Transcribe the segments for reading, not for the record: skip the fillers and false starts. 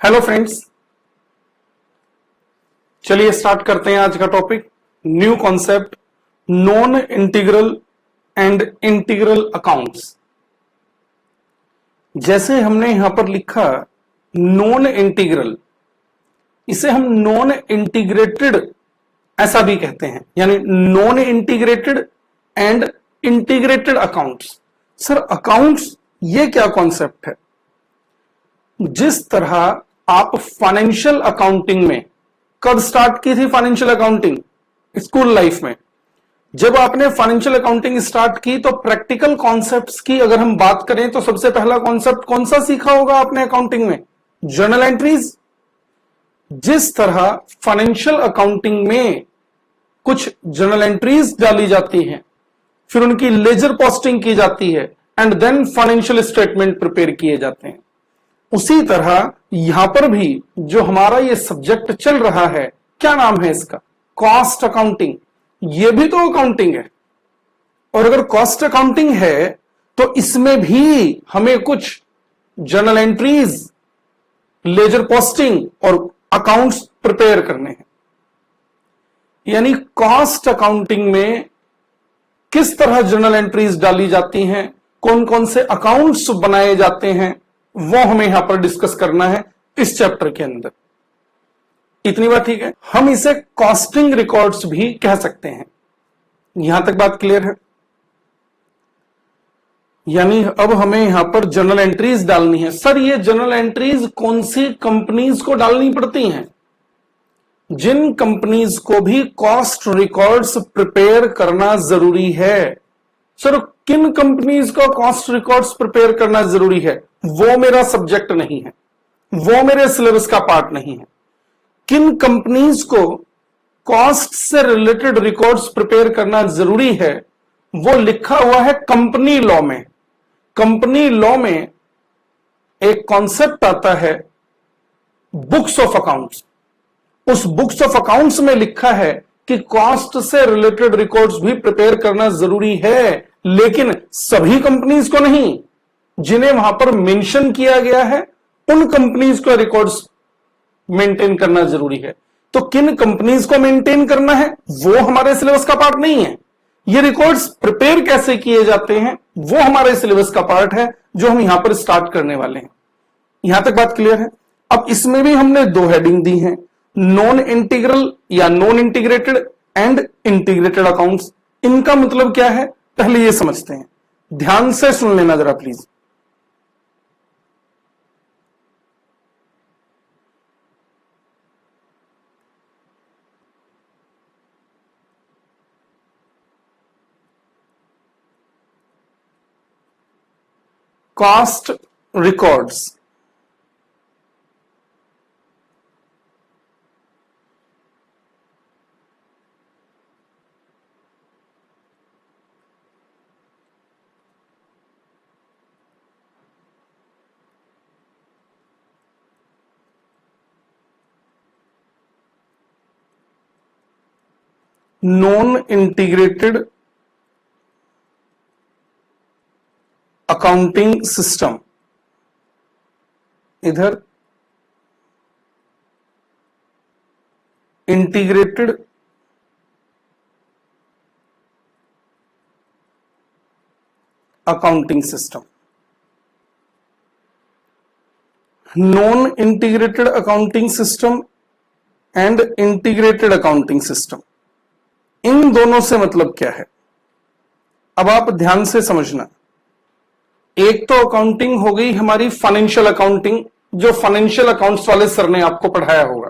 Hello friends, चलिए start करते हैं आज का topic. New concept, non integral and integral accounts. जैसे हमने यहां पर लिखा नॉन इंटीग्रल, इसे हम नॉन इंटीग्रेटेड ऐसा भी कहते हैं, यानी non integrated and integrated accounts. Sir accounts ये क्या कॉन्सेप्ट है? जिस तरह आप फाइनेंशियल अकाउंटिंग में कब स्टार्ट की थी? फाइनेंशियल अकाउंटिंग स्कूल लाइफ में। जब आपने फाइनेंशियल अकाउंटिंग स्टार्ट की तो प्रैक्टिकल कॉन्सेप्ट्स की अगर हम बात करें तो सबसे पहला कॉन्सेप्ट कौन सा सीखा होगा आपने अकाउंटिंग में? Journal entries. जिस तरह फाइनेंशियल अकाउंटिंग में कुछ जर्नल एंट्रीज डाली जाती हैं, फिर उनकी लेजर पोस्टिंग की जाती है and then financial statement prepare किए जाते हैं, उसी तरह यहां पर भी जो हमारा ये सब्जेक्ट चल रहा है, क्या नाम है इसका? Cost accounting. ये भी तो अकाउंटिंग है, और अगर कॉस्ट अकाउंटिंग है तो इसमें भी हमें कुछ जर्नल एंट्रीज, लेजर पोस्टिंग और अकाउंट्स प्रिपेयर करने हैं। यानी कॉस्ट अकाउंटिंग में किस तरह जर्नल एंट्रीज डाली जाती हैं, कौन कौन से अकाउंट्स बनाए जाते हैं, वो हमें यहां पर डिस्कस करना है इस चैप्टर के अंदर। इतनी बात ठीक है। हम इसे कॉस्टिंग रिकॉर्ड्स भी कह सकते हैं। यहां तक बात क्लियर है? यानी अब हमें यहां पर जर्नल एंट्रीज डालनी है। सर ये जर्नल एंट्रीज कौन सी कंपनीज को डालनी पड़ती हैं? जिन कंपनीज को भी कॉस्ट रिकॉर्ड्स प्रिपेयर करना जरूरी है। सर किन कंपनीज को कॉस्ट रिकॉर्ड्स प्रिपेयर करना जरूरी है? वो मेरा सब्जेक्ट नहीं है, वो मेरे सिलेबस का पार्ट नहीं है। किन कंपनीज को कॉस्ट से रिलेटेड रिकॉर्ड्स प्रिपेयर करना जरूरी है, वो लिखा हुआ है कंपनी लॉ में। कंपनी लॉ में एक कॉन्सेप्ट आता है बुक्स ऑफ अकाउंट्स। उस बुक्स ऑफ अकाउंट्स में लिखा है कि कॉस्ट से रिलेटेड रिकॉर्ड्स भी प्रिपेयर करना जरूरी है, लेकिन सभी कंपनीज को नहीं। जिन्हें वहां पर मेंशन किया गया है उन कंपनीज को रिकॉर्ड्स मेंटेन करना जरूरी है। तो किन कंपनीज को मेंटेन करना है वो हमारे सिलेबस का पार्ट नहीं है। ये रिकॉर्ड्स प्रिपेयर कैसे किए जाते हैं वो हमारे सिलेबस का पार्ट है, जो हम यहां पर स्टार्ट करने वाले हैं। यहां तक बात क्लियर है? अब इसमें भी हमने दो हेडिंग दी हैं, नॉन इंटीग्रल या non integrated and integrated accounts. इनका मतलब क्या है पहले ये समझते हैं। ध्यान से सुन लेना जरा please. Cost records non integrated accounting system, इधर integrated accounting system. Non integrated accounting system and integrated accounting system, इन दोनों से मतलब क्या है? अब आप ध्यान से समझना। एक तो अकाउंटिंग हो गई हमारी फाइनेंशियल अकाउंटिंग, जो फाइनेंशियल अकाउंट्स वाले सर ने आपको पढ़ाया होगा।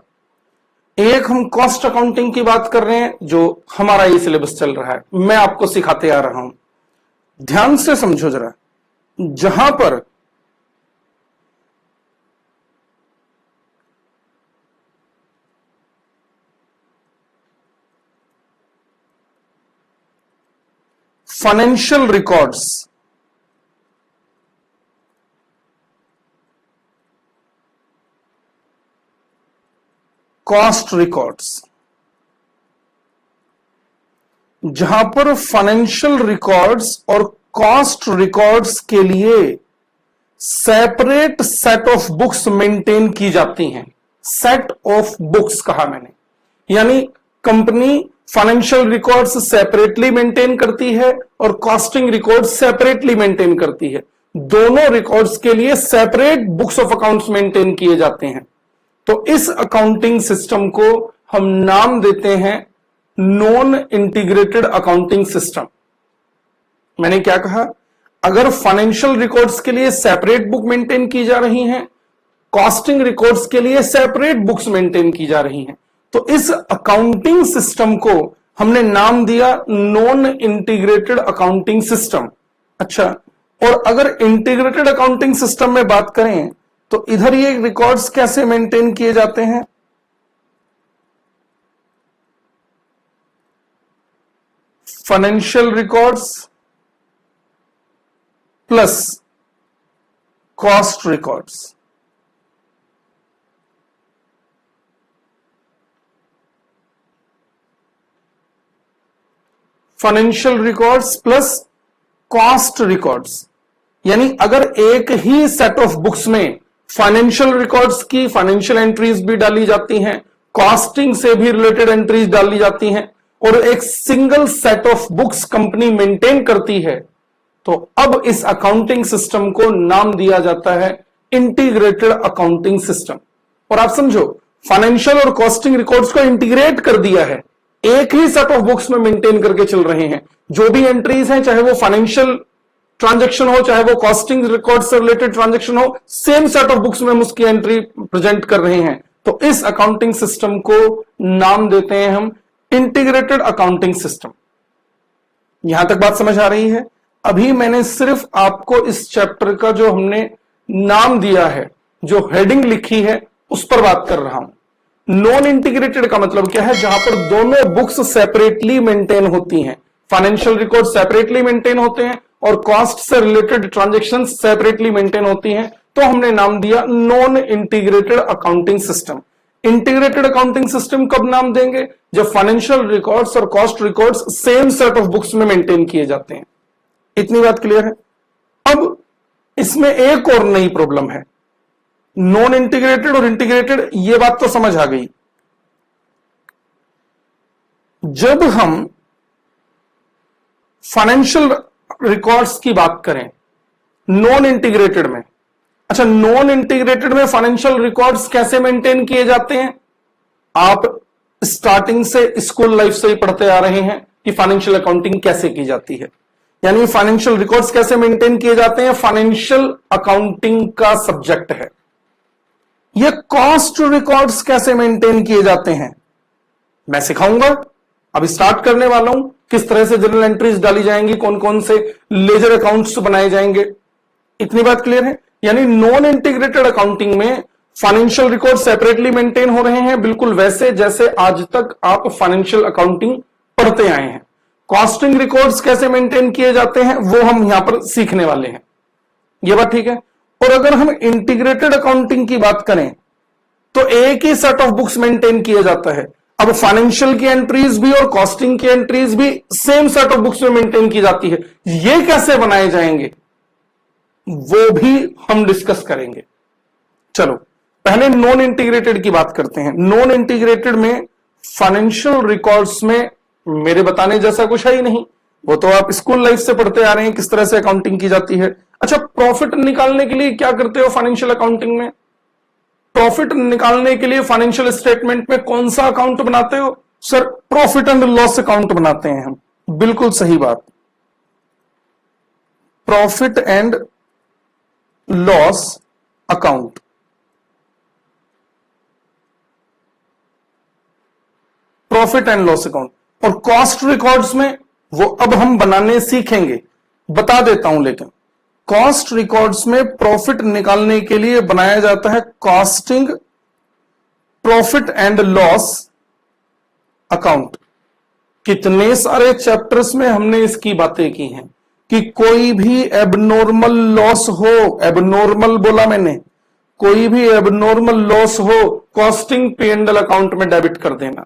एक हम कॉस्ट अकाउंटिंग की बात कर रहे हैं, जो हमारा ये सिलेबस चल रहा है, मैं आपको सिखाते आ रहा हूं। ध्यान से समझो जरा। जहां पर फाइनेंशियल रिकॉर्ड्स कॉस्ट रिकॉर्ड्स, जहां पर फाइनेंशियल रिकॉर्ड्स और कॉस्ट रिकॉर्ड्स के लिए separate set of books maintain की जाती हैं। सेट ऑफ बुक्स कहा मैंने, यानी company financial records separately maintain करती है और कॉस्टिंग रिकॉर्ड्स सेपरेटली मेंटेन करती है। दोनों रिकॉर्ड्स के लिए separate books of accounts maintain किए जाते हैं। तो इस अकाउंटिंग सिस्टम को हम नाम देते हैं नॉन इंटीग्रेटेड अकाउंटिंग सिस्टम। मैंने क्या कहा, अगर फाइनेंशियल रिकॉर्ड्स के लिए सेपरेट बुक मेंटेन की जा रही हैं, कॉस्टिंग रिकॉर्ड्स के लिए सेपरेट बुक्स मेंटेन की जा रही हैं, तो इस अकाउंटिंग सिस्टम को हमने नाम दिया नॉन इंटीग्रेटेड अकाउंटिंग सिस्टम। अच्छा, और अगर इंटीग्रेटेड अकाउंटिंग सिस्टम में बात करें तो इधर ये रिकॉर्ड्स कैसे मेंटेन किए जाते हैं? Financial records plus cost records. Financial records plus cost records, यानी अगर एक ही सेट ऑफ बुक्स में फाइनेंशियल रिकॉर्ड्स की फाइनेंशियल एंट्रीज भी डाली जाती हैं, कॉस्टिंग से भी रिलेटेड एंट्रीज डाली जाती हैं, और एक single set of books company maintain करती है, तो अब इस अकाउंटिंग सिस्टम को नाम दिया जाता है इंटीग्रेटेड अकाउंटिंग सिस्टम। और आप समझो, फाइनेंशियल और कॉस्टिंग रिकॉर्ड्स को इंटीग्रेट कर दिया है, एक ही सेट ऑफ बुक्स में मेंटेन करके चल रहे हैं। जो भी एंट्रीज हैं, चाहे वो फाइनेंशियल ट्रांजैक्शन हो, चाहे वो कॉस्टिंग रिकॉर्ड से रिलेटेड ट्रांजैक्शन हो, सेम सेट ऑफ बुक्स में हम उसकी एंट्री प्रेजेंट कर रहे हैं। तो इस अकाउंटिंग सिस्टम को नाम देते हैं हम इंटीग्रेटेड अकाउंटिंग सिस्टम। यहां तक बात समझ आ रही है? अभी मैंने सिर्फ आपको इस चैप्टर का जो हमने नाम दिया है, जो हेडिंग लिखी है, उस पर बात कर रहा हूं। नॉन इंटीग्रेटेड का मतलब क्या है? जहां पर दोनों बुक्स सेपरेटली मेंटेन होती हैं, फाइनेंशियल रिकॉर्ड सेपरेटली मेंटेन होते हैं और कॉस्ट से रिलेटेड ट्रांजैक्शन सेपरेटली मेंटेन होती हैं, तो हमने नाम दिया non integrated accounting system. Integrated accounting system कब नाम देंगे? जब फाइनेंशियल रिकॉर्ड्स और cost records same set of books में मेंटेन किए जाते हैं। इतनी बात क्लियर है? अब इसमें एक और नई प्रॉब्लम है, नॉन इंटीग्रेटेड और इंटीग्रेटेड, ये बात तो समझ आ गई। जब हम फाइनेंशियल रिकॉर्ड्स की बात करें नॉन इंटीग्रेटेड में, अच्छा, नॉन इंटीग्रेटेड में फाइनेंशियल रिकॉर्ड्स कैसे मेंटेन किए जाते हैं? आप स्टार्टिंग से स्कूल लाइफ से ही पढ़ते आ रहे हैं कि फाइनेंशियल अकाउंटिंग कैसे की जाती है, यानी फाइनेंशियल रिकॉर्ड्स कैसे मेंटेन किए जाते हैं, फाइनेंशियल अकाउंटिंग का सब्जेक्ट है। ये कॉस्ट रिकॉर्ड्स कैसे मेंटेन किए जाते हैं मैं सिखाऊंगा। अभी स्टार्ट करने वाला हूं, किस तरह से जर्नल एंट्रीज डाली जाएंगी, कौन कौन से लेजर अकाउंट्स बनाए जाएंगे। इतनी बात क्लियर है? यानी नॉन इंटीग्रेटेड अकाउंटिंग में फाइनेंशियल रिकॉर्ड सेपरेटली मेंटेन हो रहे हैं, बिल्कुल वैसे जैसे आज तक आप फाइनेंशियल अकाउंटिंग पढ़ते आए हैं। कॉस्टिंग रिकॉर्ड्स कैसे मेंटेन किए जाते हैं वो हम यहां पर सीखने वाले हैं। यह बात ठीक है? और अगर हम इंटीग्रेटेड अकाउंटिंग की बात करें तो एक ही सेट ऑफ बुक्स मेंटेन किया जाता है। अब फाइनेंशियल की एंट्रीज भी और कॉस्टिंग की एंट्रीज भी सेम सेट ऑफ बुक्स में मेंटेन की जाती है। ये कैसे बनाए जाएंगे वो भी हम डिस्कस करेंगे। चलो पहले नॉन इंटीग्रेटेड की बात करते हैं। नॉन इंटीग्रेटेड में फाइनेंशियल रिकॉर्ड्स में मेरे बताने जैसा कुछ है ही नहीं, वो तो आप स्कूल लाइफ से पढ़ते आ रहे हैं किस तरह से अकाउंटिंग की जाती है। अच्छा, प्रॉफिट निकालने के लिए क्या करते हो फाइनेंशियल अकाउंटिंग में? प्रॉफिट निकालने के लिए फाइनेंशियल स्टेटमेंट में कौन सा अकाउंट बनाते हो? Sir, profit and loss account बनाते हैं हम। बिल्कुल सही बात, profit and loss account. Profit and loss account. और कॉस्ट रिकॉर्ड्स में वो अब हम बनाने सीखेंगे, बता देता हूं। लेकिन कॉस्ट रिकॉर्ड्स में प्रॉफिट निकालने के लिए बनाया जाता है costing profit and loss account. कितने सारे चैप्टर्स में हमने इसकी बातें की हैं कि कोई भी एबनॉर्मल लॉस हो, एबनॉर्मल बोला मैंने, कोई भी एबनॉर्मल लॉस हो कॉस्टिंग P&L अकाउंट में डेबिट कर देना।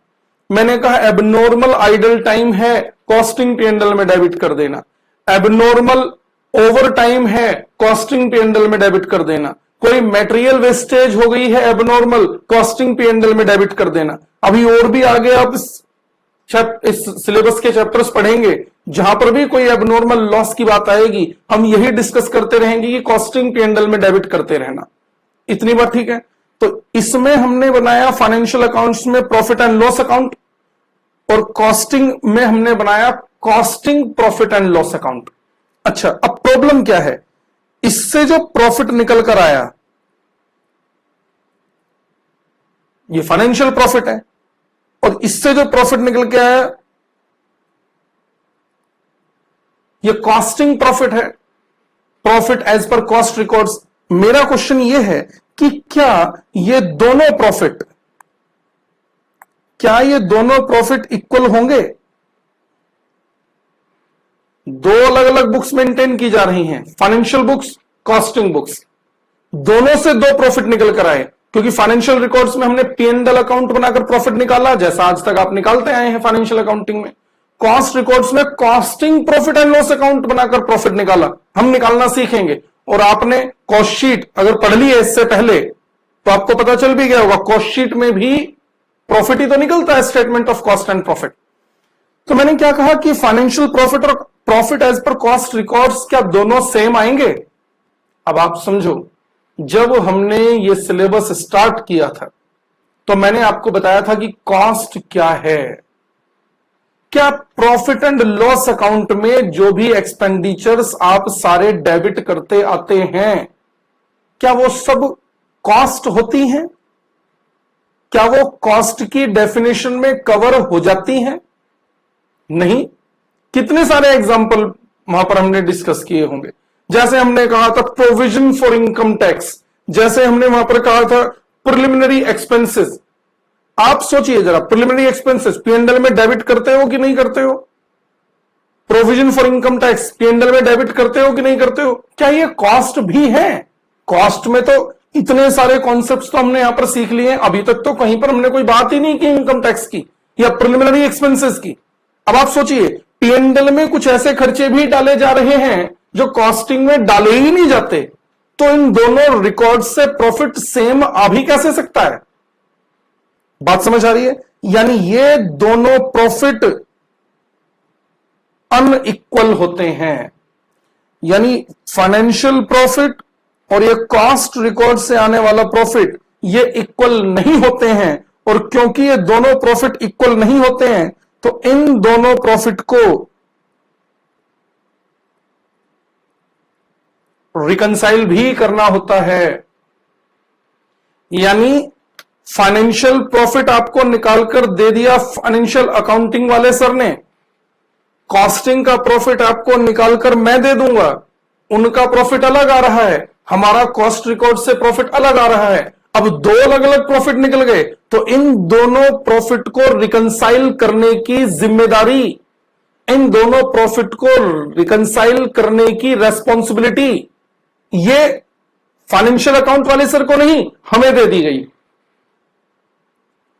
मैंने कहा एबनॉर्मल आइडल टाइम है, कॉस्टिंग P&L में डेबिट कर देना। एबनॉर्मल ओवर टाइम है, कॉस्टिंग P&L में डेबिट कर देना। कोई मटेरियल वेस्टेज हो गई है एबनॉर्मल, कॉस्टिंग P&L में डेबिट कर देना। अभी और भी आगे आप इस सिलेबस के चैप्टर्स पढ़ेंगे, जहां पर भी कोई एबनॉर्मल लॉस की बात आएगी, हम यही डिस्कस करते रहेंगे कि कॉस्टिंग P&L में डेबिट करते रहना। इतनी बात ठीक है। तो इसमें हमने बनाया फाइनेंशियल अकाउंट्स में प्रॉफिट एंड लॉस अकाउंट, और कॉस्टिंग में हमने बनाया costing profit and loss account. अच्छा, अब प्रॉब्लम क्या है, इससे जो प्रॉफिट निकल कर आया ये फाइनेंशियल प्रॉफिट है, और इससे जो प्रॉफिट निकल के आया ये कॉस्टिंग प्रॉफिट है, profit as per cost records. मेरा क्वेश्चन ये है कि क्या ये दोनों प्रॉफिट इक्वल होंगे? दो अलग अलग बुक्स मेंटेन की जा रही हैं, फाइनेंशियल बुक्स, कॉस्टिंग बुक्स, दोनों से दो प्रॉफिट निकल कर आए। क्योंकि फाइनेंशियल रिकॉर्ड्स में हमने P&L अकाउंट बनाकर प्रॉफिट निकाला, जैसा आज तक आप निकालते आए हैं फाइनेंशियल अकाउंटिंग में। कॉस्ट रिकॉर्ड्स में costing profit and loss account बनाकर प्रॉफिट निकाला, हम निकालना सीखेंगे। और आपने कॉस्ट शीट अगर पढ़ ली है इससे पहले तो आपको पता चल भी गया होगा, कॉस्ट शीट में भी प्रॉफिट ही तो निकलता है, statement of cost and profit. तो मैंने क्या कहा कि फाइनेंशियल प्रॉफिट और profit as per cost records क्या दोनों सेम आएंगे? अब आप समझो, जब हमने ये सिलेबस स्टार्ट किया था तो मैंने आपको बताया था कि कॉस्ट क्या है। क्या प्रॉफिट एंड लॉस अकाउंट में जो भी एक्सपेंडिचर्स आप सारे डेबिट करते आते हैं, क्या वो सब कॉस्ट होती हैं? क्या वो कॉस्ट की डेफिनेशन में कवर हो जाती हैं? नहीं। कितने सारे एग्जाम्पल वहां पर हमने डिस्कस किए होंगे। जैसे हमने कहा था प्रोविजन फॉर इनकम टैक्स, जैसे हमने वहां पर कहा था प्रिलिमिनरी एक्सपेंसेस। आप सोचिए जरा, प्रिलिमिनरी एक्सपेंसेस P&L में डेबिट करते हो कि नहीं करते हो? Provision for income tax P&L में डेबिट करते हो कि नहीं करते हो? क्या ये कॉस्ट भी है? कॉस्ट में तो इतने सारे कॉन्सेप्ट्स तो हमने यहां पर सीख लिए हैं, अभी तक तो कहीं पर हमने कोई बात ही नहीं की इनकम टैक्स की या प्रिलिमिनरी एक्सपेंसेस की। अब आप सोचिए, P&L में कुछ ऐसे खर्चे भी डाले जा रहे हैं जो कॉस्टिंग में डाले ही नहीं जाते, तो इन दोनों रिकॉर्ड से प्रॉफिट सेम आ भी कैसे सकता है? बात समझ आ रही है? यानी ये दोनों प्रॉफिट अनइक्वल होते हैं, यानी फाइनेंशियल प्रॉफिट और ये कॉस्ट रिकॉर्ड से आने वाला प्रॉफिट ये इक्वल नहीं होते हैं। और क्योंकि ये दोनों प्रॉफिट इक्वल नहीं होते हैं तो इन दोनों प्रॉफिट को रिकंसाइल भी करना होता है। यानी फाइनेंशियल प्रॉफिट आपको निकालकर दे दिया फाइनेंशियल अकाउंटिंग वाले सर ने, कॉस्टिंग का प्रॉफिट आपको निकालकर मैं दे दूंगा, उनका प्रॉफिट अलग आ रहा है, हमारा कॉस्ट रिकॉर्ड से प्रॉफिट अलग आ रहा है। अब दो अलग अलग प्रॉफिट निकल गए तो इन दोनों प्रॉफिट को रिकंसाइल करने की जिम्मेदारी, इन दोनों प्रॉफिट को रिकंसाइल करने की रेस्पॉन्सिबिलिटी ये फाइनेंशियल अकाउंट वाले सर को नहीं, हमें दे दी गई।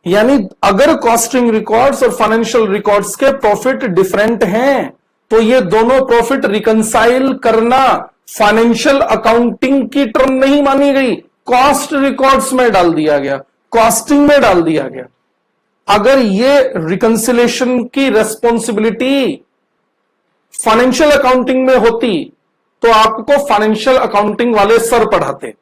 यानी अगर कॉस्टिंग रिकॉर्ड्स और फाइनेंशियल रिकॉर्ड्स के प्रॉफिट डिफरेंट हैं तो ये दोनों प्रॉफिट रिकंसाइल करना फाइनेंशियल अकाउंटिंग की टर्म नहीं मानी गई, कॉस्ट रिकॉर्ड्स में डाल दिया गया, कॉस्टिंग में डाल दिया गया। अगर ये रिकंसिलेशन की रेस्पॉन्सिबिलिटी फाइनेंशियल अकाउंटिंग में होती तो आपको फाइनेंशियल अकाउंटिंग वाले सर पढ़ाते।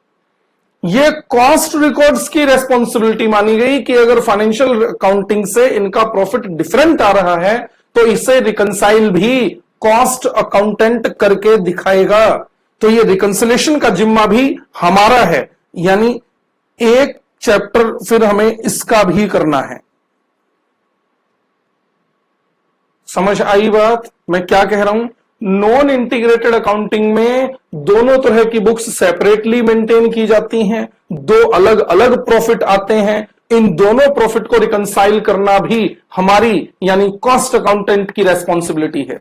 ये कॉस्ट रिकॉर्ड्स की रेस्पॉन्सिबिलिटी मानी गई कि अगर फाइनेंशियल अकाउंटिंग से इनका प्रॉफिट डिफरेंट आ रहा है तो इसे रिकंसाइल भी कॉस्ट अकाउंटेंट करके दिखाएगा। तो ये रिकंसिलेशन का जिम्मा भी हमारा है, यानी एक चैप्टर फिर हमें इसका भी करना है। समझ आई बात मैं क्या कह रहा हूं? नॉन इंटीग्रेटेड अकाउंटिंग में दोनों तरह की बुक्स सेपरेटली मेंटेन की जाती हैं, दो अलग अलग प्रॉफिट आते हैं, इन दोनों प्रॉफिट को रिकंसाइल करना भी हमारी यानी कॉस्ट अकाउंटेंट की रेस्पॉन्सिबिलिटी है।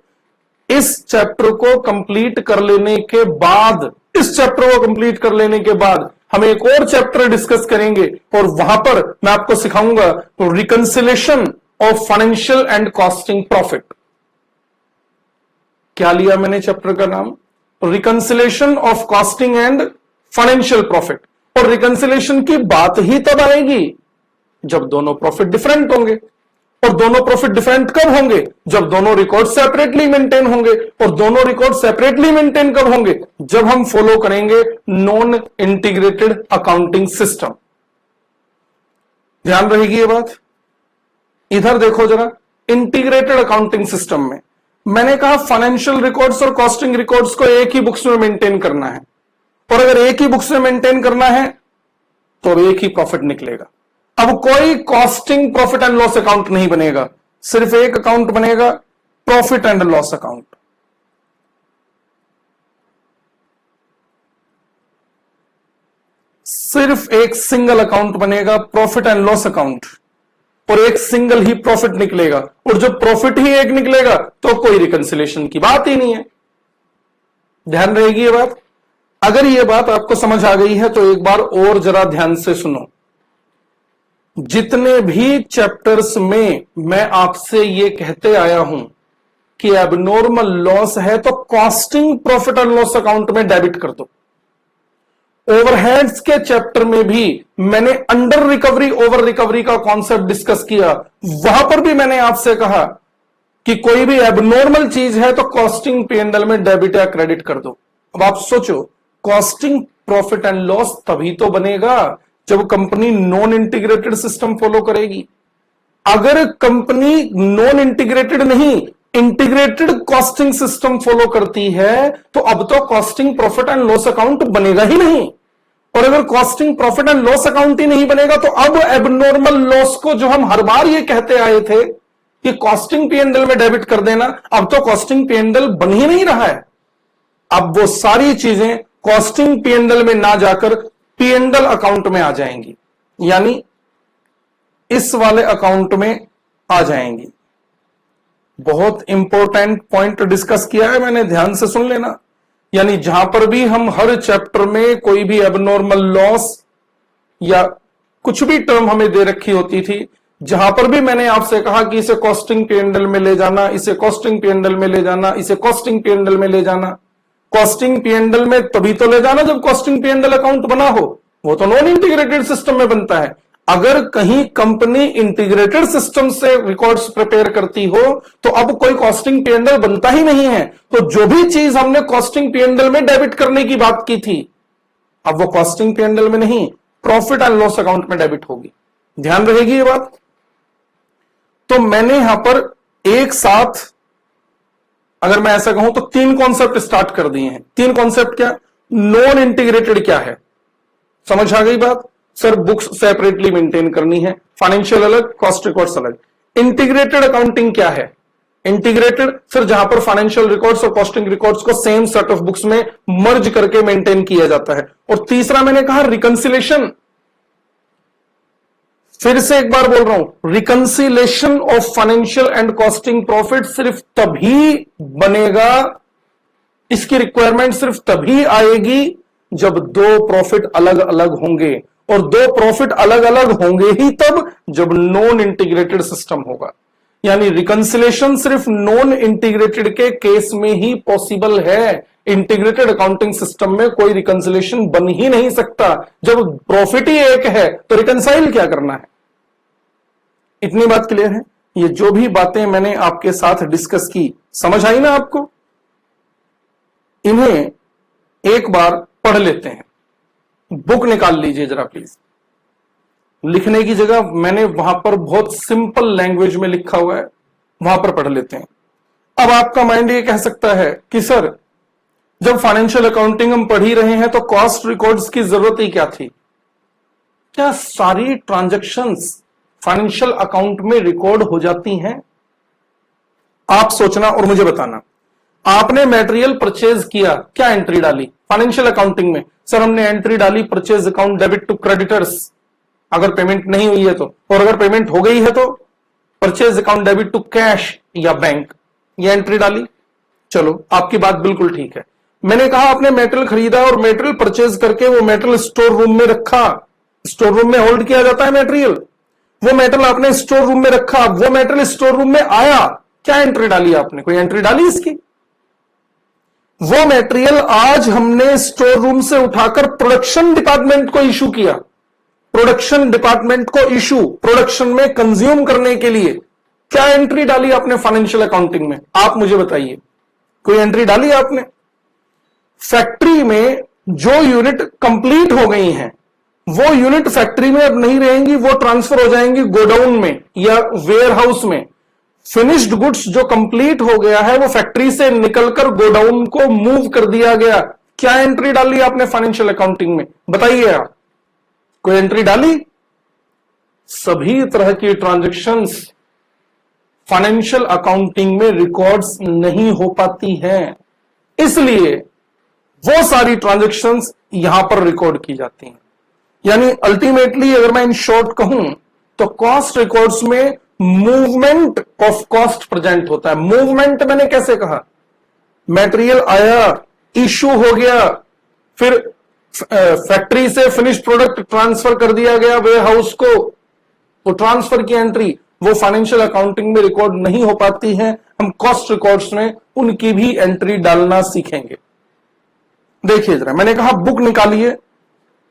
इस चैप्टर को कंप्लीट कर लेने के बाद हम एक और चैप्टर डिस्कस करेंगे और वहां पर मैं आपको सिखाऊंगा reconciliation of financial and costing profit. क्या लिया मैंने चैप्टर का नाम? Reconciliation of costing and financial profit. और रिकंसिलेशन की बात ही तब आएगी जब दोनों प्रॉफिट डिफरेंट होंगे। और दोनों प्रॉफिट डिफरेंट कब होंगे? जब दोनों रिकॉर्ड सेपरेटली मेंटेन होंगे। और दोनों रिकॉर्ड सेपरेटली मेंटेन कब होंगे? जब हम फॉलो करेंगे नॉन इंटीग्रेटेड अकाउंटिंग सिस्टम। ध्यान रहेगी ये बात। इधर देखो जरा, इंटीग्रेटेड अकाउंटिंग सिस्टम में मैंने कहा फाइनेंशियल रिकॉर्ड्स और कॉस्टिंग रिकॉर्ड्स को एक ही बुक्स में मेंटेन करना है। और अगर एक ही बुक्स में मेंटेन करना है तो एक ही प्रॉफिट निकलेगा। अब कोई costing profit and loss account नहीं बनेगा, सिर्फ एक अकाउंट बनेगा, प्रॉफिट एंड लॉस अकाउंट। सिर्फ एक सिंगल अकाउंट बनेगा, प्रॉफिट एंड लॉस अकाउंट, और एक सिंगल ही प्रॉफिट निकलेगा। और जब प्रॉफिट ही एक निकलेगा तो कोई रिकंसिलेशन की बात ही नहीं है। ध्यान रहेगी ये बात। अगर ये बात आपको समझ आ गई है तो एक बार और जरा ध्यान से सुनो। जितने भी चैप्टर्स में मैं आपसे ये कहते आया हूं कि एबनॉर्मल लॉस है तो costing profit and loss account में डेबिट कर दो। ओवरहेड्स के चैप्टर में भी मैंने अंडर रिकवरी ओवर रिकवरी का कॉन्सेप्ट डिस्कस किया। वहां पर भी मैंने आपसे कहा कि कोई भी एबनॉर्मल चीज है तो कॉस्टिंग P&L में डेबिट या क्रेडिट कर दो। अब आप सोचो, कॉस्टिंग प्रॉफिट एंड लॉस तभी तो बनेगा जब company non integrated system follow करेगी। अगर कंपनी नॉन इंटीग्रेटेड नहीं, इंटीग्रेटेड कॉस्टिंग सिस्टम फॉलो करती है तो अब तो costing profit and loss account बनेगा ही नहीं। और अगर costing profit and loss account ही नहीं बनेगा तो अब एबनॉर्मल लॉस को जो हम हर बार ये कहते आए थे कि कॉस्टिंग P&L में डेबिट कर देना, अब तो कॉस्टिंग P&L बन ही नहीं रहा है। अब वो सारी चीजें कॉस्टिंग P&L में ना जाकर P&L अकाउंट में आ जाएंगी, यानी इस वाले अकाउंट में आ जाएंगी। बहुत इंपॉर्टेंट पॉइंट डिस्कस किया है मैंने, ध्यान से सुन लेना। यानी जहां पर भी हम हर चैप्टर में कोई भी एबनॉर्मल लॉस या कुछ भी टर्म हमें दे रखी होती थी, जहां पर भी मैंने आपसे कहा कि इसे कॉस्टिंग P&L में ले जाना, इसे कॉस्टिंग P&L में ले जाना, इसे कॉस्टिंग P&L में ले जाना। कॉस्टिंग P&L में तभी तो ले जाना जब कॉस्टिंग P&L अकाउंट बना हो, वो तो नॉन इंटीग्रेटेड सिस्टम में बनता है। अगर कहीं कंपनी इंटीग्रेटेड सिस्टम से रिकॉर्ड्स प्रिपेयर करती हो तो अब कोई कॉस्टिंग P&L बनता ही नहीं है। तो जो भी चीज हमने कॉस्टिंग P&L में डेबिट करने की बात की थी, अब वो कॉस्टिंग P&L में नहीं, प्रॉफिट एंड लॉस अकाउंट में डेबिट होगी। ध्यान रहेगी ये बात। तो मैंने यहां पर एक साथ, अगर मैं ऐसा कहूं तो तीन कॉन्सेप्ट स्टार्ट कर दिए हैं। तीन कॉन्सेप्ट क्या? नॉन इंटीग्रेटेड क्या है, समझ आ गई बात। सर बुक्स सेपरेटली मेंटेन करनी है, फाइनेंशियल अलग, कॉस्ट रिकॉर्ड्स अलग। इंटीग्रेटेड अकाउंटिंग क्या है? इंटीग्रेटेड सर जहां पर फाइनेंशियल रिकॉर्ड्स और कॉस्टिंग रिकॉर्ड्स को सेम सेट ऑफ बुक्स में मर्ज करके मेंटेन किया जाता है। और तीसरा मैंने कहा रिकंसिलेशन। फिर से एक बार बोल रहा हूं, reconciliation of financial and costing profit सिर्फ तभी बनेगा, इसकी रिक्वायरमेंट सिर्फ तभी आएगी जब दो प्रॉफिट अलग अलग होंगे। और दो प्रॉफिट अलग अलग होंगे ही तब जब नॉन इंटीग्रेटेड सिस्टम होगा। यानी रिकंसिलेशन सिर्फ नॉन इंटीग्रेटेड के केस में ही पॉसिबल है। इंटीग्रेटेड अकाउंटिंग सिस्टम में कोई रिकंसिलेशन बन ही नहीं सकता। जब प्रॉफिट ही एक है तो रिकंसाइल क्या करना है। इतनी बात क्लियर है। ये जो भी बातें मैंने आपके साथ डिस्कस की, समझ आई ना आपको? इन्हें एक बार पढ़ लेते हैं। बुक निकाल लीजिए जरा प्लीज। लिखने की जगह मैंने वहां पर बहुत सिंपल लैंग्वेज में लिखा हुआ है, वहां पर पढ़ लेते हैं। अब आपका माइंड ये कह सकता है कि सर जब फाइनेंशियल अकाउंटिंग हम पढ़ ही रहे हैं तो कॉस्ट रिकॉर्ड्स की जरूरत ही क्या थी? क्या सारी ट्रांजैक्शंस फाइनेंशियल अकाउंट में रिकॉर्ड हो जाती हैं? आप सोचना और मुझे बताना। आपने मटेरियल परचेज किया, क्या एंट्री डाली फाइनेंशियल अकाउंटिंग में? सर हमने एंट्री डाली purchase account debit to creditors, अगर पेमेंट नहीं हुई है तो। और अगर पेमेंट हो गई है तो purchase account debit to cash या बैंक, ये एंट्री डाली। चलो आपकी बात बिल्कुल ठीक है। मैंने कहा आपने मेटेरियल खरीदा और मेटेरियल परचेज करके वो मेटेरियल स्टोर रूम में रखा। स्टोर रूम में होल्ड किया जाता है मेटेरियल। वो मेटेरियल आपने स्टोर रूम में रखा, वो मेटेरियल स्टोर रूम में आया, क्या एंट्री डाली आपने? कोई एंट्री डाली इसकी? वो मटेरियल आज हमने स्टोर रूम से उठाकर प्रोडक्शन डिपार्टमेंट को इशू किया, प्रोडक्शन डिपार्टमेंट को इशू प्रोडक्शन में कंज्यूम करने के लिए क्या एंट्री डाली आपने फाइनेंशियल अकाउंटिंग में? आप मुझे बताइए, कोई एंट्री डाली आपने? फैक्ट्री में जो यूनिट कंप्लीट हो गई हैं वो यूनिट फैक्ट्री में अब नहीं रहेंगी, वो ट्रांसफर हो जाएंगी गोडाउन में या वेयर हाउस में। फिनिश्ड गुड्स जो कंप्लीट हो गया है वो फैक्ट्री से निकलकर गोडाउन को मूव कर दिया गया। क्या एंट्री डाली आपने फाइनेंशियल अकाउंटिंग में? बताइए आप, कोई एंट्री डाली? सभी तरह की ट्रांजैक्शंस फाइनेंशियल अकाउंटिंग में रिकॉर्ड्स नहीं हो पाती हैं, इसलिए वो सारी ट्रांजैक्शंस यहां पर रिकॉर्ड की जाती हैं। यानी अल्टीमेटली अगर मैं इन शॉर्ट कहूं तो कॉस्ट रिकॉर्ड्स में मूवमेंट ऑफ कॉस्ट प्रेजेंट होता है। मूवमेंट मैंने कैसे कहा? मटेरियल आया, इशू हो गया, फिर फैक्ट्री से फिनिश प्रोडक्ट ट्रांसफर कर दिया गया वेयर हाउस को, वो ट्रांसफर की एंट्री वो फाइनेंशियल अकाउंटिंग में रिकॉर्ड नहीं हो पाती है। हम कॉस्ट रिकॉर्ड्स में उनकी भी एंट्री डालना सीखेंगे। देखिए जरा, मैंने कहा बुक निकालिए,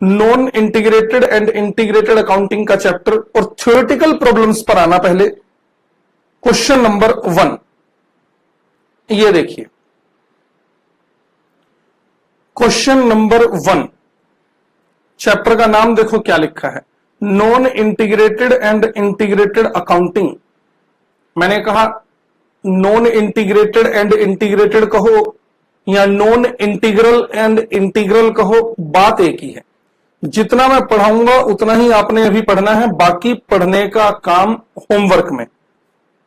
non integrated and integrated accounting का चैप्टर, और थ्योरेटिकल प्रॉब्लम्स पर आना पहले। क्वेश्चन नंबर 1 ये देखिए, क्वेश्चन नंबर 1 चैप्टर का नाम देखो क्या लिखा है, non integrated and integrated accounting. मैंने कहा नॉन इंटीग्रेटेड एंड इंटीग्रेटेड कहो या नॉन इंटीग्रल एंड इंटीग्रल कहो, बात एक ही है। जितना मैं पढ़ाऊंगा उतना ही आपने अभी पढ़ना है, बाकी पढ़ने का काम होमवर्क में।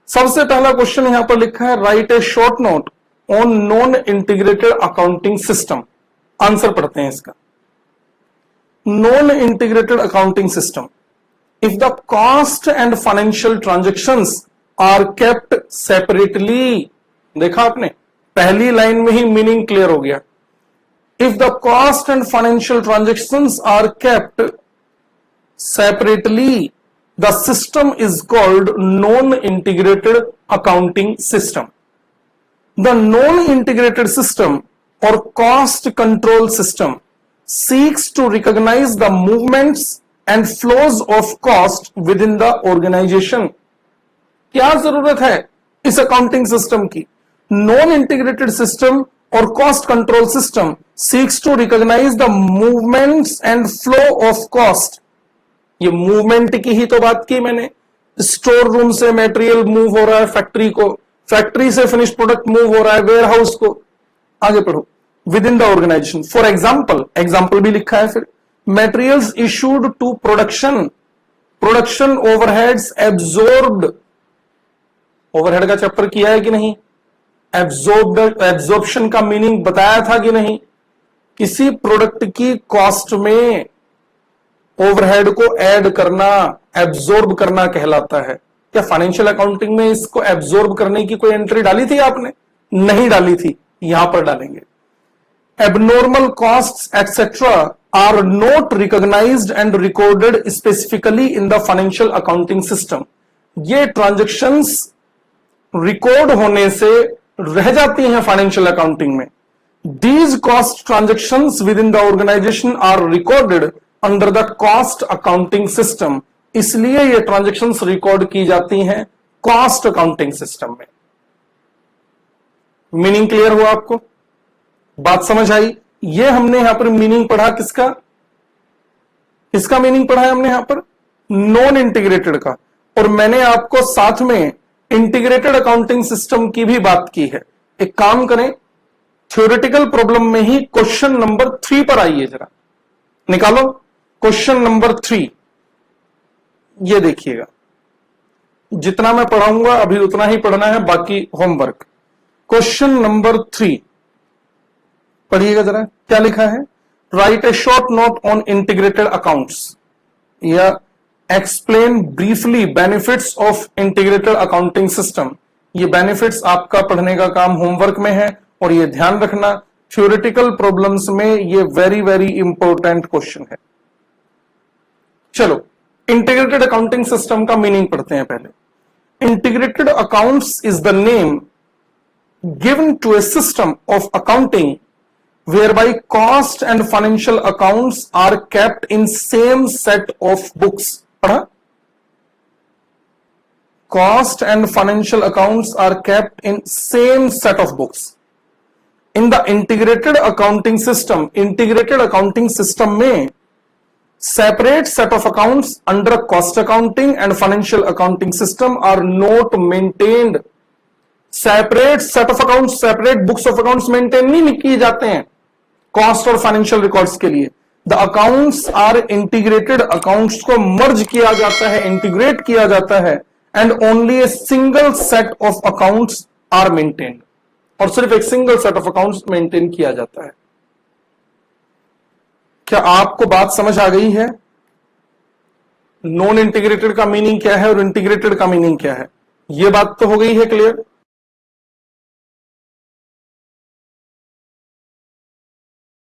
सबसे पहला क्वेश्चन यहां पर लिखा है, write a short note on non integrated accounting system. Answer पढ़ते हैं इसका। Non integrated accounting system, if the cost and financial transactions are kept separately. देखा आपने, पहली लाइन में ही मीनिंग क्लियर हो गया। If the cost and financial transactions are kept separately, the system is called non-integrated accounting system. The non-integrated system or cost control system seeks to recognize the movements and flows of cost within the organization. क्या जरूरत है इस accounting system की? Non integrated system और cost control system seeks to recognise the movements and flow of cost. ये movement की ही तो बात की मैंने। स्टोर रूम से मटेरियल मूव हो रहा है फैक्ट्री को, फैक्ट्री से फिनिश प्रोडक्ट मूव हो रहा है वेयर हाउस को। आगे पढ़ो, within the organisation. For example, example भी लिखा है फिर, materials issued to production, production overheads absorbed. Overhead का चैप्टर किया है कि नहीं? एब्जॉर्प्शन का मीनिंग बताया था कि नहीं? किसी प्रोडक्ट की कॉस्ट में ओवरहेड को ऐड करना, एब्जॉर्ब करना कहलाता है। क्या फाइनेंशियल अकाउंटिंग में इसको एब्जॉर्ब करने की कोई एंट्री डाली थी आपने? नहीं डाली थी, यहां पर डालेंगे। Abnormal costs etcetera are not recognised and recorded specifically in the financial accounting system. ये ट्रांजैक्शंस रिकॉर्ड होने से रह जाती हैं फाइनेंशियल अकाउंटिंग में। These cost transactions within the organization are recorded under the cost accounting system. इसलिए ये transactions record की जाती हैं कॉस्ट अकाउंटिंग सिस्टम में। मीनिंग क्लियर हुआ आपको? बात समझ आई? ये हमने यहां पर मीनिंग पढ़ा किसका? किसका मीनिंग पढ़ा है हमने यहां पर? नॉन इंटीग्रेटेड का। और मैंने आपको साथ में इंटीग्रेटेड अकाउंटिंग सिस्टम की भी बात की है। एक काम करें, थ्योरेटिकल प्रॉब्लम में ही क्वेश्चन नंबर 3 पर आइए, जरा निकालो क्वेश्चन नंबर 3। ये देखिएगा, जितना मैं पढ़ाऊंगा अभी उतना ही पढ़ना है, बाकी होमवर्क। क्वेश्चन नंबर 3 पढ़िएगा जरा, क्या लिखा है? Write a short note on integrated accounts, या explain briefly benefits of integrated accounting system. ये बेनिफिट्स आपका पढ़ने का काम होमवर्क में है, और ये ध्यान रखना थ्योरेटिकल प्रॉब्लम्स में ये वेरी वेरी इंपॉर्टेंट क्वेश्चन है। चलो, इंटीग्रेटेड अकाउंटिंग सिस्टम का मीनिंग पढ़ते हैं पहले। Integrated accounts is the name given to a system of accounting whereby cost and financial accounts are kept in same set of books. पढ़ा? Cost and financial accounts are kept in same set of books. In the integrated accounting system में separate set of accounts under cost accounting and financial accounting system are not maintained. Separate set of accounts, separate books of accounts maintain नहीं किए जाते हैं cost और financial records के लिए. The accounts are integrated, accounts को merge किया जाता है, इंटीग्रेट किया जाता है, and only a single set of accounts are maintained, और सिर्फ एक single set of accounts maintain किया जाता है. क्या आपको बात समझ आ गई है? नॉन इंटीग्रेटेड का मीनिंग क्या है और इंटीग्रेटेड का मीनिंग क्या है? यह बात तो हो गई है क्लियर?